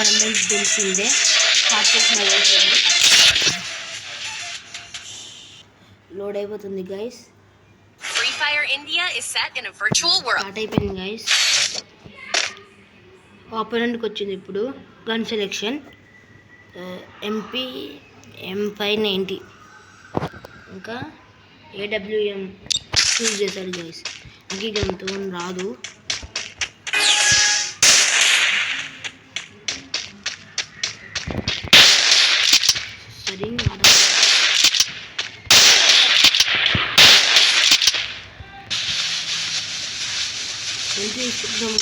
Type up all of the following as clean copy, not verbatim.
మనందరికి తెలిసిందే. లోడ్ అయిపోతుంది guys. Free Fire India is set in a virtual world. Start అయిపోయింది గైస్. ఆపోనెంట్కి వచ్చింది ఇప్పుడు గన్ సెలెక్షన్. MP M590 ఇంకా AWM చూస్ చేశాడు గైస్. నాకు ఈ గన్తో రాదు. సరే తీసుకుందాం.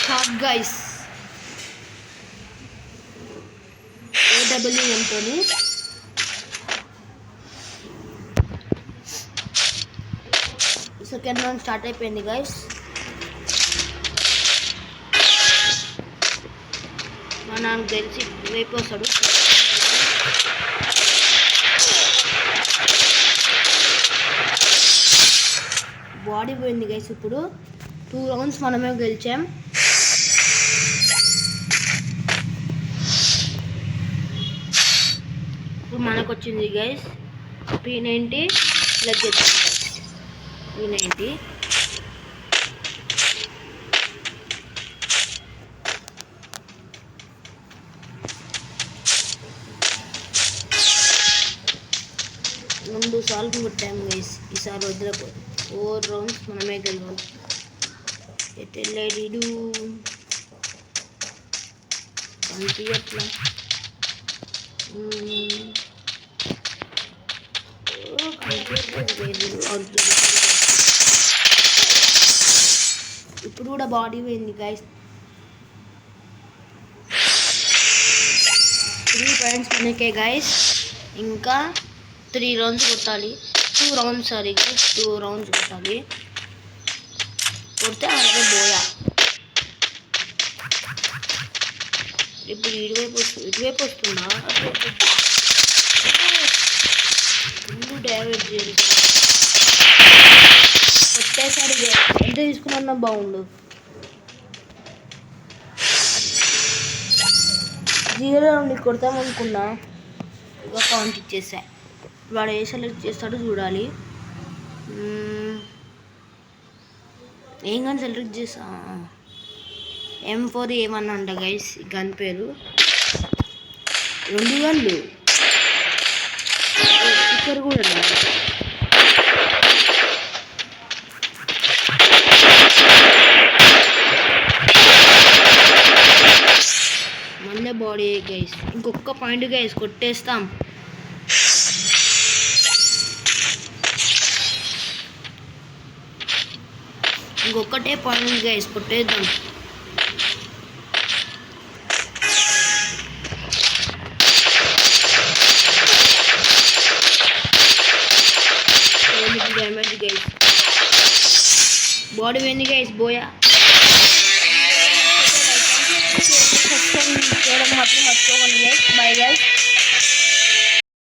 షార్ట్ గైస్ AWMతో సెకండ్ రౌండ్ స్టార్ట్ అయిపోయింది గైస్. మా నాన్న తెలిసి వైపు వస్తాడు. బాడీ పోయింది గైస్. ఇప్పుడు 2 రౌండ్స్ మనమే గెలిచాం. ఇప్పుడు మనకు వచ్చింది గైస్ P90 ప్లగ్ వచ్చింది. P90 2 సార్లు కొట్టాము గైస్. ఈసారి వదిలేకు 4 రౌండ్స్ మనమే గెలవాలి. ఎట్లడు కనిపించట్లా. ఇప్పుడు కూడా బాడీ పోయింది గైస్. 3 పాయింట్స్ మనకే గైస్. ఇంకా 3 రౌండ్స్ కొట్టాలి. 2 రౌండ్స్ సారీ గైస్ 2 రౌండ్స్ కొట్టాలి. కొడితే అలాగే బోయా. ఇప్పుడు ఇటువైపు వస్తుందా? ఫుల్ డ్యామేజ్ చేసి కొట్టేసాడు. ఎంత తీసుకున్నా బాగుండు. 0 రౌండ్ కొడతామనుకున్నా, ఇక కౌంట్ ఇచ్చేసా. వాడు ఏ సెలెక్ట్ చేస్తాడో చూడాలి. ఏం గన్ సెలెక్ట్ చేసా? M4A1 అంట గైస్ ఈ గన్ పేరు. 2 గన్లు స్టిక్కర్ కూడా మళ్ళీ బాడీ గైస్. ఇంకొక పాయింట్ గైస్ కొట్టేస్తాం. ఇంకొకటే పాయింట్ గైస్ కొట్టేద్దాం. Damage guys. బాడీ పోయింది గైస్. బోయా. చేయడం మాత్రం మర్చిపోకండి గైస్. Bye guys.